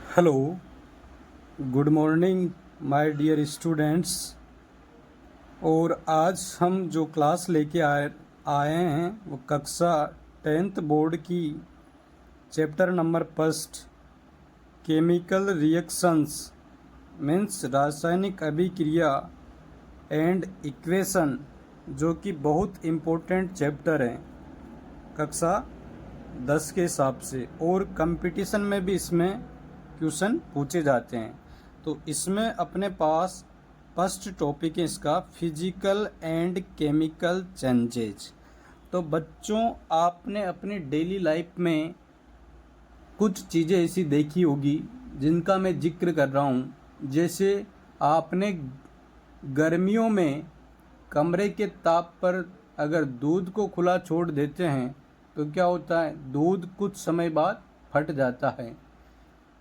Hello, good morning my dear students. और आज हम जो क्लास लेके आए हैं वो कक्षा 10th बोर्ड की chapter number first chemical reactions means रासायनिक अभिक्रिया एंड इक्वेशन, जो कि बहुत इम्पोर्टेंट चैप्टर है कक्षा 10 के हिसाब से, और कंपटीशन में भी इसमें क्वेश्चन पूछे जाते हैं। तो इसमें अपने पास फर्स्ट टॉपिक है इसका फिजिकल एंड केमिकल चेंजेज। तो बच्चों, आपने अपनी डेली लाइफ में कुछ चीज़ें ऐसी देखी होगी जिनका मैं जिक्र कर रहा हूँ। जैसे आपने गर्मियों में कमरे के ताप पर अगर दूध को खुला छोड़ देते हैं तो क्या होता है, दूध कुछ समय बाद फट जाता है।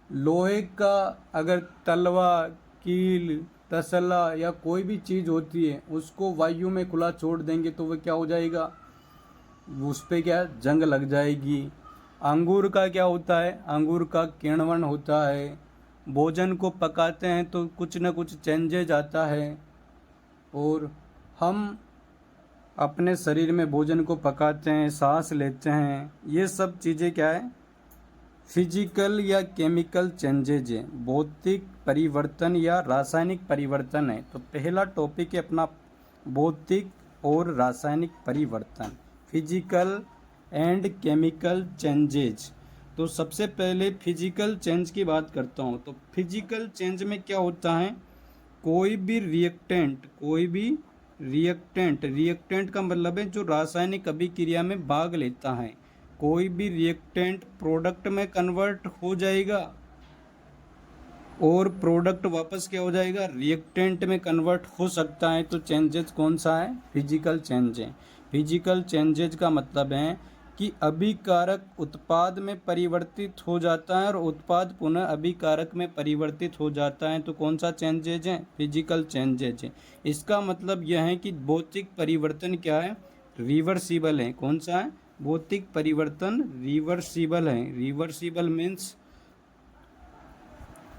लोहे का अगर तलवा, कील, तसला या कोई भी चीज़ होती है उसको वायु में खुला छोड़ देंगे तो वह क्या हो जाएगा, उस पर क्या जंग लग जाएगी। अंगूर का क्या होता है, अंगूर का किण्वन होता है। भोजन को पकाते हैं तो कुछ न कुछ चेंजेज आता है। और हम अपने शरीर में भोजन को पकाते हैं, सांस लेते हैं, ये सब चीज़ें क्या है, फिजिकल या केमिकल चेंजेज है, भौतिक परिवर्तन या रासायनिक परिवर्तन है। तो पहला टॉपिक है अपना भौतिक और रासायनिक परिवर्तन, फिजिकल एंड केमिकल चेंजेज। तो सबसे पहले फिजिकल चेंज की बात करता हूँ। तो फिजिकल चेंज में क्या होता है, कोई भी रिएक्टेंट का मतलब है जो रासायनिक अभिक्रिया में भाग लेता है। कोई भी रिएक्टेंट प्रोडक्ट में कन्वर्ट हो जाएगा और प्रोडक्ट वापस क्या हो जाएगा, रिएक्टेंट में कन्वर्ट हो सकता है। तो चेंजेज कौन सा है, फिजिकल चेंज है। फिजिकल चेंजेज का मतलब है कि अभिकारक उत्पाद में परिवर्तित हो जाता है और उत्पाद पुनः अभिकारक में परिवर्तित हो जाता है। तो कौन सा चेंजेज है, फिजिकल चेंजेज है। इसका मतलब यह है कि भौतिक परिवर्तन क्या है, रिवर्सिबल है। कौन सा है, भौतिक परिवर्तन रिवर्सिबल है। रिवर्सिबल मीन्स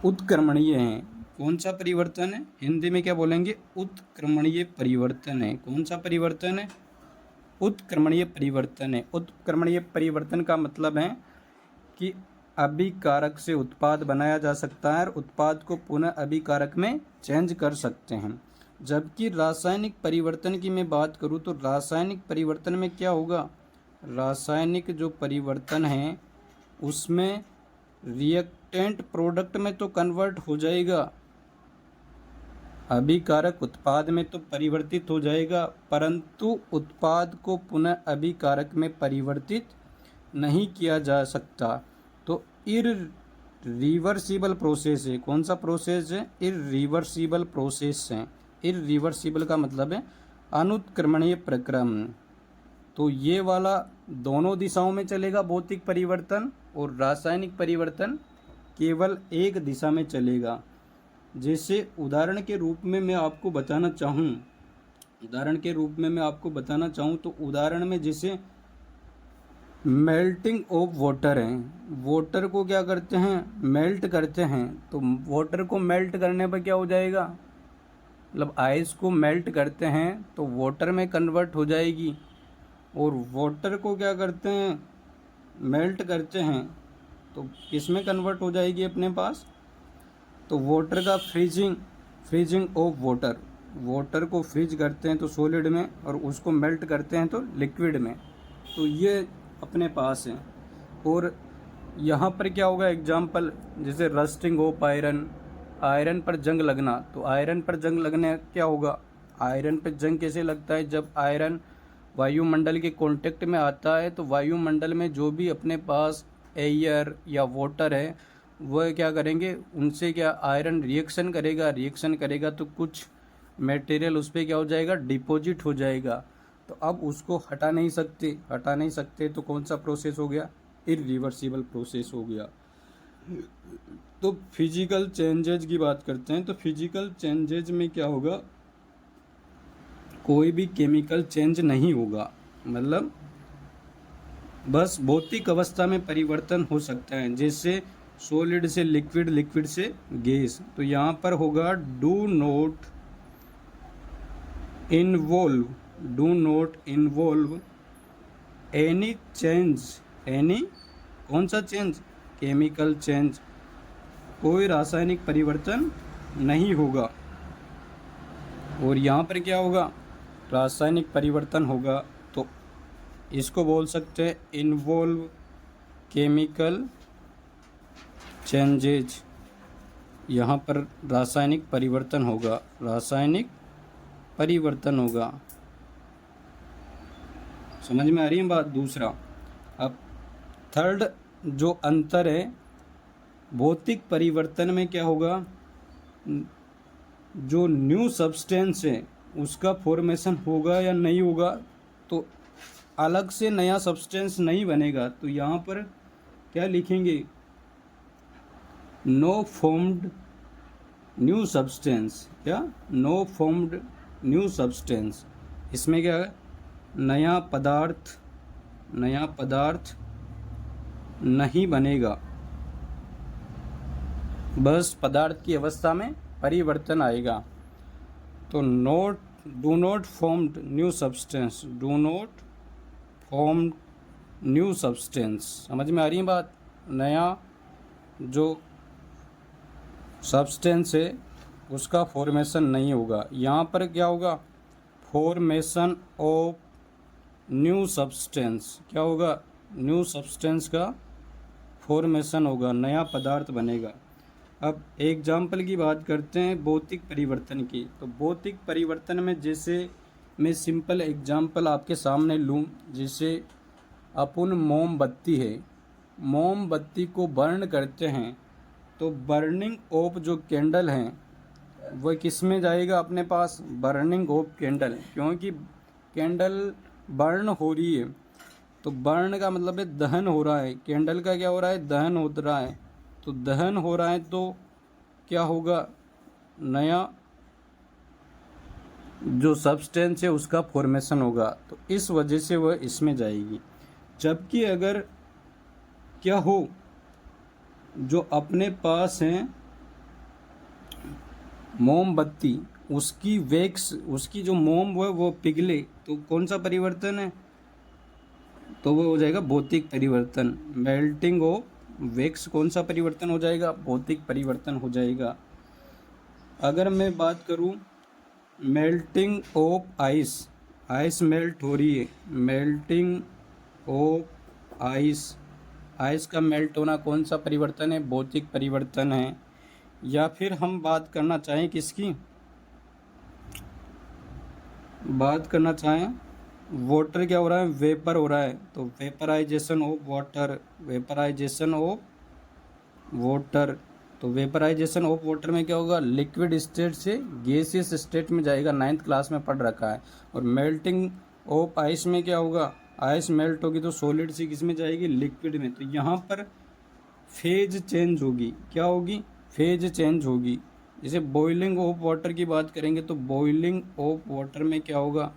उत्क्रमणीय है। कौन सा परिवर्तन है, हिंदी में क्या बोलेंगे, उत्क्रमणीय परिवर्तन है। कौन सा परिवर्तन है, उत्क्रमणीय परिवर्तन है। उत्क्रमणीय परिवर्तन का मतलब है कि अभिकारक से उत्पाद बनाया जा सकता है और उत्पाद को पुनः अभिकारक में चेंज कर सकते हैं। जबकि रासायनिक परिवर्तन की मैं बात करूँ तो रासायनिक परिवर्तन में क्या होगा, रासायनिक जो परिवर्तन है उसमें रिएक्टेंट प्रोडक्ट में तो कन्वर्ट हो जाएगा, अभिकारक उत्पाद में तो परिवर्तित हो जाएगा, परंतु उत्पाद को पुनः अभिकारक में परिवर्तित नहीं किया जा सकता। तो इररिवर्सिबल प्रोसेस है। कौन सा प्रोसेस है, इररिवर्सिबल प्रोसेस है। इररिवर्सिबल का मतलब है अनुत्क्रमणीय प्रक्रम। तो ये वाला दोनों दिशाओं में चलेगा भौतिक परिवर्तन, और रासायनिक परिवर्तन केवल एक दिशा में चलेगा। जैसे उदाहरण के रूप में मैं आपको बताना चाहूँ तो उदाहरण में जैसे मेल्टिंग ऑफ वाटर है। वाटर को क्या करते हैं, मेल्ट करते हैं। तो वाटर को मेल्ट करने पर क्या हो जाएगा, मतलब आइस को मेल्ट करते हैं तो वाटर में कन्वर्ट हो जाएगी। और वाटर को क्या करते हैं, मेल्ट करते हैं तो किस में कन्वर्ट हो जाएगी अपने पास, तो वाटर का फ्रीजिंग ऑफ वाटर को फ्रीज करते हैं तो सॉलिड में, और उसको मेल्ट करते हैं तो लिक्विड में। तो ये अपने पास है। और यहाँ पर क्या होगा, एग्जाम्पल जैसे रस्टिंग ऑफ आयरन पर जंग लगना। तो आयरन पर जंग लगने क्या होगा, आयरन पर जंग कैसे लगता है, जब आयरन वायुमंडल के कांटेक्ट में आता है तो वायुमंडल में जो भी अपने पास एयर या वाटर है वह क्या करेंगे, उनसे क्या आयरन रिएक्शन करेगा तो कुछ मटेरियल उस पर क्या हो जाएगा, डिपॉजिट हो जाएगा। तो अब उसको हटा नहीं सकते तो कौन सा प्रोसेस हो गया, इरिवर्सिबल प्रोसेस हो गया। तो फिजिकल चेंजेज की बात करते हैं। तो फिजिकल चेंजेज में क्या होगा, कोई भी केमिकल चेंज नहीं होगा, मतलब बस भौतिक अवस्था में परिवर्तन हो सकता है। जैसे सॉलिड से लिक्विड, लिक्विड से गैस। तो यहाँ पर होगा do not involve any change, any कौन सा चेंज, केमिकल चेंज, कोई रासायनिक परिवर्तन नहीं होगा। और यहाँ पर क्या होगा, रासायनिक परिवर्तन होगा, तो इसको बोल सकते हैं इन्वॉल्व केमिकल चेंजेज। यहाँ पर रासायनिक परिवर्तन होगा, रासायनिक परिवर्तन होगा। समझ में आ रही है बात। दूसरा, अब थर्ड जो अंतर है, भौतिक परिवर्तन में क्या होगा, जो न्यू सब्सटेंस है उसका फॉर्मेशन होगा या नहीं होगा, तो अलग से नया सब्सटेंस नहीं बनेगा। तो यहाँ पर क्या लिखेंगे, नो फॉर्म्ड न्यू सब्सटेंस, क्या नो फॉर्म्ड न्यू सब्सटेंस। इसमें क्या है, नया पदार्थ नहीं बनेगा, बस पदार्थ की अवस्था में परिवर्तन आएगा। तो do not formed new substance, do not formed new substance. समझ में आ रही है बात। नया जो सब्सटेंस है उसका फॉर्मेशन नहीं होगा। यहाँ पर क्या होगा, फॉर्मेशन ऑफ न्यू सब्सटेंस, क्या होगा, न्यू सब्सटेंस का फॉर्मेशन होगा, नया पदार्थ बनेगा। अब एग्जाम्पल की बात करते हैं भौतिक परिवर्तन की। तो भौतिक परिवर्तन में जैसे मैं सिंपल एग्जाम्पल आपके सामने लूँ, जैसे अपन मोमबत्ती है, मोमबत्ती को बर्न करते हैं, तो बर्निंग ऑफ जो कैंडल हैं वह किस में जाएगा, अपने पास बर्निंग ऑफ कैंडल, क्योंकि कैंडल बर्न हो रही है। तो बर्न का मतलब है दहन हो रहा है, कैंडल का क्या हो रहा है, दहन हो रहा है। तो दहन हो रहा है तो क्या होगा, नया जो सब्सटेंस है उसका फॉर्मेशन होगा, तो इस वजह से वह इसमें जाएगी। जबकि अगर क्या हो, जो अपने पास है मोमबत्ती, उसकी वैक्स, उसकी जो मोम वो पिघले, तो कौन सा परिवर्तन है, तो वो हो जाएगा भौतिक परिवर्तन। मेल्टिंग ऑफ वैक्स कौन सा परिवर्तन हो जाएगा, भौतिक परिवर्तन हो जाएगा। अगर मैं बात करूं melting of ice, ice melt हो रही है, मेल्टिंग ऑफ आइस, आइस का मेल्ट होना कौन सा परिवर्तन है, भौतिक परिवर्तन है। या फिर हम बात करना चाहें किसकी, बात करना चाहें वाटर, क्या हो रहा है, वेपर हो रहा है, तो vaporisation of water, vaporisation of water. तो वेपराइजेशन ऑफ वाटर में क्या होगा, लिक्विड स्टेट से गैसियस स्टेट में जाएगा, 9th क्लास में पढ़ रखा है। और मेल्टिंग ऑफ आइस में क्या होगा, आइस मेल्ट होगी तो सॉलिड से किस में जाएगी, लिक्विड में। तो यहाँ पर फेज चेंज होगी, क्या होगी, फेज चेंज होगी। जैसे बॉइलिंग ऑफ वाटर की बात करेंगे तो बॉइलिंग ऑफ वाटर में क्या होगा,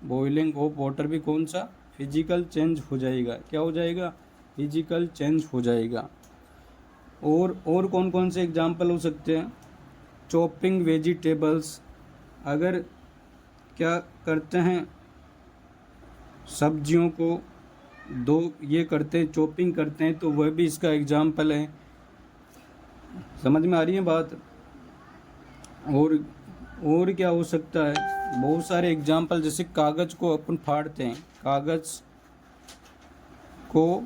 बॉइलिंग ऑफ वाटर भी कौन सा, फिजिकल चेंज हो जाएगा, क्या हो जाएगा, फिजिकल चेंज हो जाएगा। और कौन कौन से एग्जाम्पल हो सकते हैं, चॉपिंग वेजिटेबल्स, अगर क्या करते हैं सब्जियों को दो ये करते हैं, चॉपिंग करते हैं, तो वह भी इसका एग्जाम्पल है। समझ में आ रही है बात। और क्या हो सकता है, बहुत सारे एग्जाम्पल, जैसे कागज़ को अपन फाड़ते हैं, कागज़ को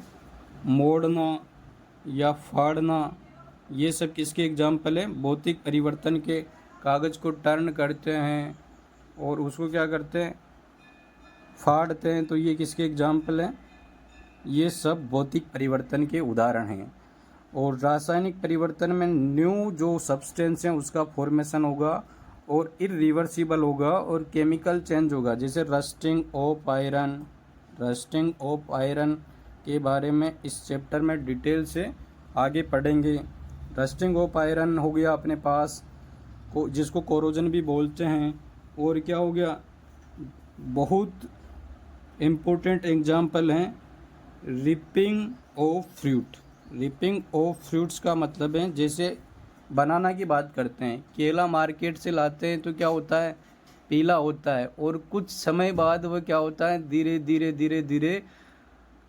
मोड़ना या फाड़ना, ये सब किसके एग्जाम्पल है, भौतिक परिवर्तन के। कागज़ को टर्न करते हैं और उसको क्या करते हैं, फाड़ते हैं, तो ये किसके एग्जाम्पल हैं, ये सब भौतिक परिवर्तन के उदाहरण हैं। और रासायनिक परिवर्तन में न्यू जो सब्सटेंस हैं उसका फॉर्मेशन होगा और इरिवर्सिबल होगा और केमिकल चेंज होगा। जैसे rusting of iron, rusting of iron के बारे में इस चैप्टर में डिटेल से आगे पढ़ेंगे। रस्टिंग ऑफ आयरन हो गया अपने पास, जिसको कोरोजन भी बोलते हैं। और क्या हो गया, बहुत इम्पोर्टेंट एग्जाम्पल हैं ripping off fruit, ripping off fruits का मतलब है, जैसे बनाना की बात करते हैं, केला मार्केट से लाते हैं तो क्या होता है, पीला होता है, और कुछ समय बाद वो क्या होता है, धीरे धीरे धीरे धीरे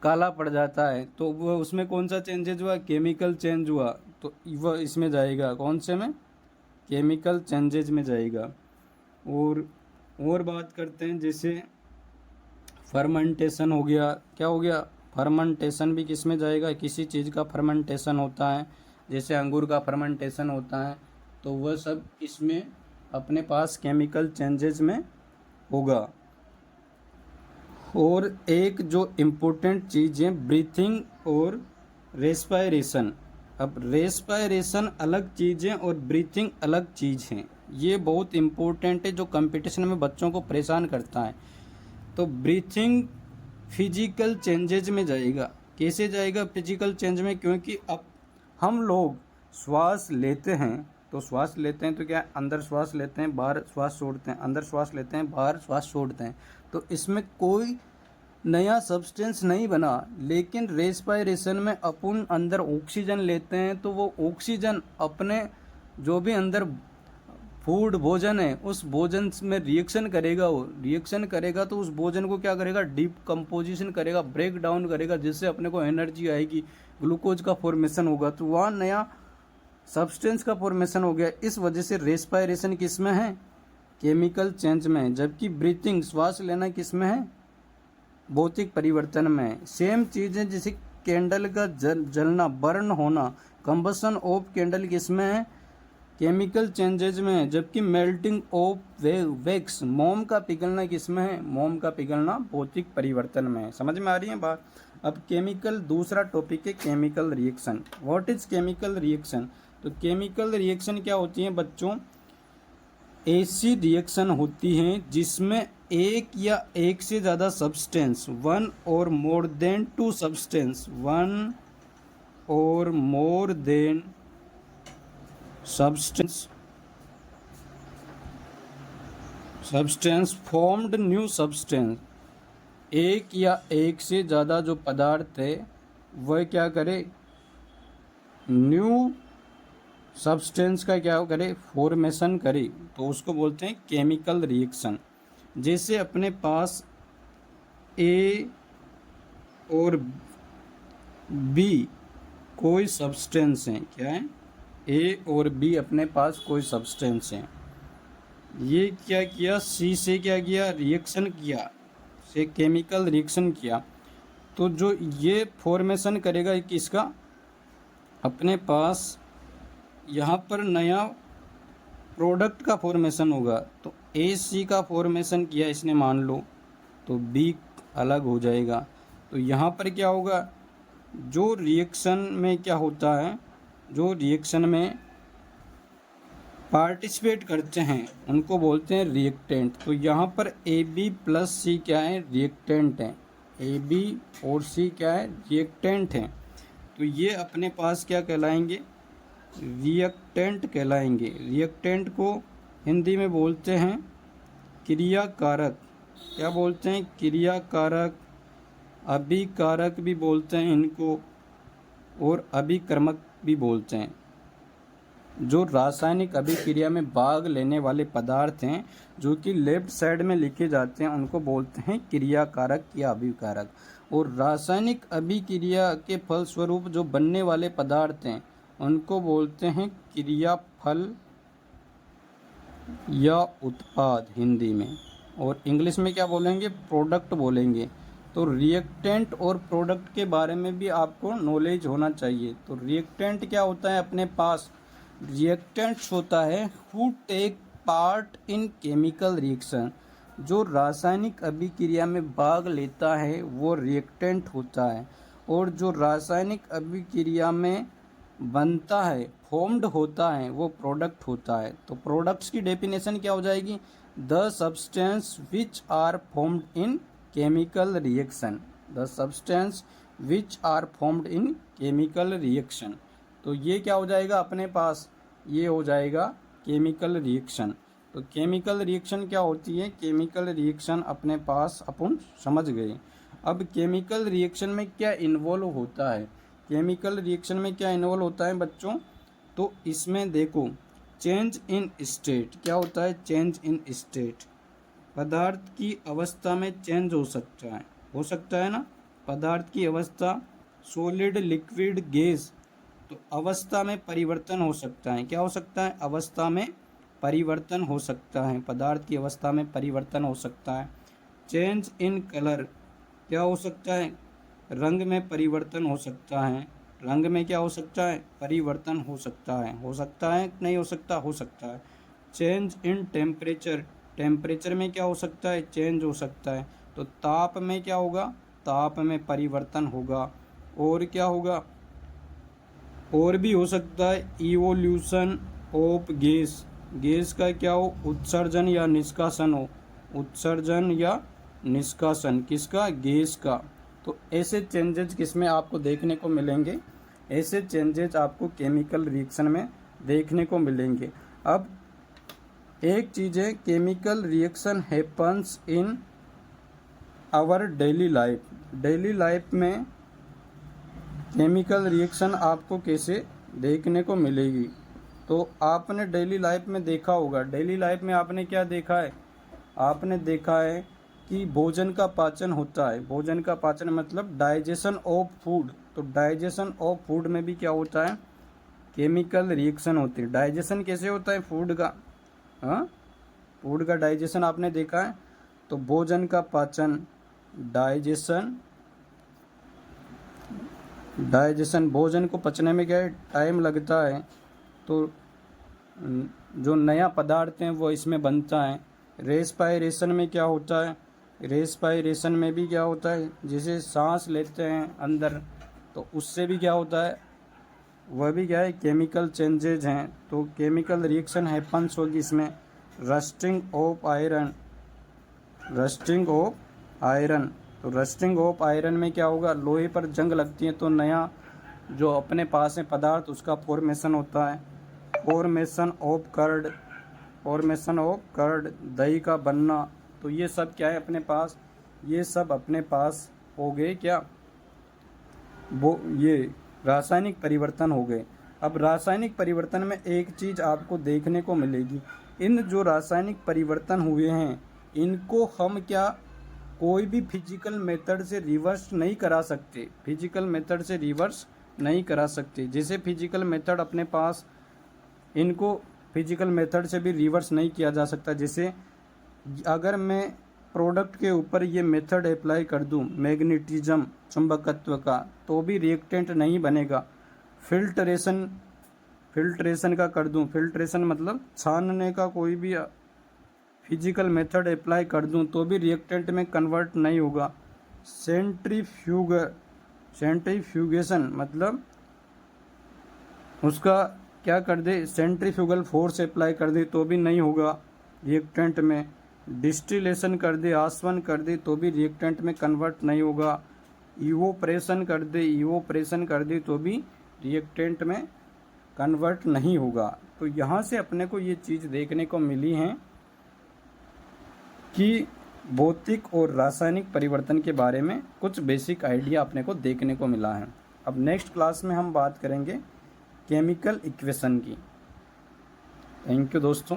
काला पड़ जाता है। तो वो उसमें कौन सा चेंजेज हुआ, केमिकल चेंज हुआ, तो वह इसमें जाएगा, कौन से में, केमिकल चेंजेज में जाएगा। और बात करते हैं, जैसे फर्मेंटेशन हो गया, क्या हो गया, फर्मेंटेशन भी किस में जाएगा, किसी चीज़ का फर्मेंटेशन होता है, जैसे अंगूर का फर्मेंटेशन होता है, तो वह सब इसमें अपने पास केमिकल चेंजेज में होगा। और एक जो इम्पोर्टेंट चीज़ है, ब्रीथिंग और रेस्पायरेशन। अब रेस्पायरेशन अलग चीज़ है और ब्रीथिंग अलग चीज़ है, ये बहुत इम्पोर्टेंट है, जो कंपटीशन में बच्चों को परेशान करता है। तो ब्रीथिंग फिजिकल चेंजेज में जाएगा, कैसे जाएगा फिजिकल चेंज में, क्योंकि अब हम लोग श्वास लेते हैं, तो श्वास लेते हैं तो क्या, अंदर श्वास लेते हैं, बाहर श्वास छोड़ते हैं, अंदर श्वास लेते हैं, बाहर श्वास छोड़ते हैं, तो इसमें कोई नया सब्सटेंस नहीं बना। लेकिन रेस्पायरेशन में अपन अंदर ऑक्सीजन लेते हैं, तो वो ऑक्सीजन अपने जो भी अंदर फूड भोजन है, उस भोजन में रिएक्शन करेगा, वो रिएक्शन करेगा तो उस भोजन को क्या करेगा, डीप कंपोजिशन करेगा, ब्रेक डाउन करेगा, जिससे अपने को एनर्जी आएगी, ग्लूकोज का फॉर्मेशन होगा, तो वहाँ नया सब्सटेंस का फॉर्मेशन हो गया। इस वजह से रेस्पायरेशन किस में है, केमिकल चेंज में है, जबकि ब्रीथिंग श्वास लेना किस में है, भौतिक परिवर्तन में है। सेम चीज़ है, जैसे कैंडल का जलना, बर्न होना, कंबसन ऑफ कैंडल किस में है, केमिकल चेंजेज में है, जबकि मेल्टिंग ऑफ वैक्स, मोम का पिघलना किस में है, मोम का पिघलना भौतिक परिवर्तन में है। समझ में आ रही है बात। अब केमिकल, दूसरा टॉपिक है chemical reaction. What is chemical reaction, तो केमिकल रिएक्शन क्या होती है बच्चों, ऐसी रिएक्शन होती हैं जिसमें एक या एक से ज़्यादा substance, one or more than two substance, one or more than substance formed new substance, एक या एक से ज़्यादा जो पदार्थ है वह क्या करे, न्यू सब्सटेंस का क्या करे, फॉर्मेशन करे, तो उसको बोलते हैं केमिकल रिएक्शन। जैसे अपने पास ए और बी कोई सब्सटेंस है, क्या है, ए और बी अपने पास कोई सब्सटेंस है, ये क्या किया, सी से क्या किया, रिएक्शन किया, से केमिकल रिएक्शन किया, तो जो ये फॉर्मेशन करेगा किसका, अपने पास यहाँ पर नया प्रोडक्ट का फॉर्मेशन होगा। तो ए सी का फॉर्मेशन किया इसने मान लो, तो बी अलग हो जाएगा। तो यहाँ पर क्या होगा, जो रिएक्शन में क्या होता है, जो रिएक्शन में पार्टिसिपेट करते हैं उनको बोलते हैं रिएक्टेंट। तो यहाँ पर ए बी प्लस सी क्या है, रिएक्टेंट है, ए बी और सी क्या है, रिएक्टेंट हैं। तो ये अपने पास क्या कहलाएंगे, रिएक्टेंट कहलाएंगे। रिएक्टेंट को हिंदी में बोलते हैं क्रियाकारक, क्या बोलते हैं, क्रियाकारक, अभिकारक भी बोलते हैं इनको, और अभिकर्मक भी बोलते हैं। जो रासायनिक अभिक्रिया में भाग लेने वाले पदार्थ हैं जो कि लेफ्ट साइड में लिखे जाते हैं उनको बोलते हैं क्रियाकारक या अभिकारक। और रासायनिक अभिक्रिया के फलस्वरूप जो बनने वाले पदार्थ हैं उनको बोलते हैं क्रियाफल या उत्पाद हिंदी में, और इंग्लिश में क्या बोलेंगे, प्रोडक्ट बोलेंगे। तो रिएक्टेंट और प्रोडक्ट के बारे में भी आपको नॉलेज होना चाहिए। तो रिएक्टेंट क्या होता है, अपने पास रिएक्टेंट्स होता है who take part in chemical reaction, जो रासायनिक अभिक्रिया में भाग लेता है वो रिएक्टेंट होता है। और जो रासायनिक अभिक्रिया में बनता है, फॉर्म्ड होता है, वो प्रोडक्ट होता है। तो प्रोडक्ट्स की डेफिनेशन क्या हो जाएगी, the substance which are formed in chemical reaction, the substance which are formed in chemical reaction. तो ये क्या हो जाएगा अपने पास, ये हो जाएगा केमिकल रिएक्शन। तो केमिकल रिएक्शन क्या होती है, केमिकल रिएक्शन अपने पास अपन समझ गए। अब केमिकल रिएक्शन में क्या इन्वॉल्व होता है, केमिकल रिएक्शन में क्या इन्वॉल्व होता है बच्चों? तो इसमें देखो चेंज इन स्टेट, क्या होता है? चेंज इन स्टेट, पदार्थ की अवस्था में चेंज हो सकता है ना। पदार्थ की अवस्था सॉलिड, लिक्विड, गैस, तो अवस्था में परिवर्तन हो सकता है। क्या हो सकता है? अवस्था में परिवर्तन हो सकता है, पदार्थ की अवस्था में परिवर्तन हो सकता है। चेंज इन कलर, क्या हो सकता है? रंग में परिवर्तन हो सकता है। रंग में क्या हो सकता है? परिवर्तन हो सकता है। हो सकता है नहीं हो सकता? हो सकता है। चेंज इन टेम्परेचर, टेम्परेचर में क्या हो सकता है? चेंज हो सकता है। तो ताप में क्या होगा? ताप में परिवर्तन होगा। और क्या होगा? और भी हो सकता है इवोल्यूशन ऑफ गैस, गैस का क्या हो? उत्सर्जन या निष्कासन हो। उत्सर्जन या निष्कासन किसका? गैस का। तो ऐसे चेंजेज किसमें आपको देखने को मिलेंगे? ऐसे चेंजेज आपको केमिकल रिएक्शन में देखने को मिलेंगे। अब एक चीज़ है, chemical reaction happens in our daily life. Daily life में केमिकल रिएक्शन आपको कैसे देखने को मिलेगी? तो आपने डेली लाइफ में देखा होगा, डेली लाइफ में आपने क्या देखा है? आपने देखा है कि भोजन का पाचन होता है। भोजन का पाचन मतलब डाइजेशन ऑफ फूड। तो डाइजेशन ऑफ फूड में भी क्या होता है? केमिकल रिएक्शन होती है। डाइजेशन कैसे होता है फूड का? हाँ, फूड का डाइजेशन आपने देखा है। तो भोजन का पाचन, डाइजेशन, भोजन को पचने में क्या है? टाइम लगता है। तो जो नया पदार्थ है वो इसमें बनता है। रेस्पायरेशन में क्या होता है? रेस्पायरेशन में भी क्या होता है? जैसे सांस लेते हैं अंदर, तो उससे भी क्या होता है? वह भी क्या है? केमिकल चेंजेज हैं। तो केमिकल रिएक्शन हैपन्स होगी इसमें। Rusting of iron, rusting of iron, तो रस्टिंग ऑफ आयरन में क्या होगा? लोहे पर जंग लगती है तो नया जो अपने पास है पदार्थ उसका फॉर्मेशन होता है। Formation of curd, formation of curd, दही का बनना। तो ये सब क्या है अपने पास? ये सब अपने पास हो गए क्या? वो ये रासायनिक परिवर्तन हो गए। अब रासायनिक परिवर्तन में एक चीज़ आपको देखने को मिलेगी, इन जो रासायनिक परिवर्तन हुए हैं इनको हम क्या कोई भी फिजिकल मेथड से रिवर्स नहीं करा सकते। फिजिकल मेथड से रिवर्स नहीं करा सकते। जैसे फिजिकल मेथड अपने पास, इनको फिजिकल मेथड से भी रिवर्स नहीं किया जा सकता। जैसे अगर मैं प्रोडक्ट के ऊपर ये मेथड अप्लाई कर दूं, मैग्नेटिज्म, चुंबकत्व का, तो भी रिएक्टेंट नहीं बनेगा। फिल्ट्रेशन, फिल्ट्रेशन का कर दूं, फिल्ट्रेशन मतलब छानने का कोई भी फिजिकल मेथड अप्लाई कर दूं तो भी रिएक्टेंट में कन्वर्ट नहीं होगा। सेंट्रीफ्यूगेशन मतलब उसका क्या कर दे? सेंट्रीफ्यूगल फोर्स अप्लाई कर दे तो भी नहीं होगा रिएक्टेंट में। डिस्टिलेशन कर दे, आसवन कर दे तो भी रिएक्टेंट में कन्वर्ट नहीं होगा। इवोपरेशन कर दे तो भी रिएक्टेंट में कन्वर्ट नहीं होगा। तो यहाँ से अपने को ये चीज़ देखने को मिली है कि भौतिक और रासायनिक परिवर्तन के बारे में कुछ बेसिक आइडिया अपने को देखने को मिला है। अब नेक्स्ट क्लास में हम बात करेंगे केमिकल इक्वेशन की। थैंक यू दोस्तों।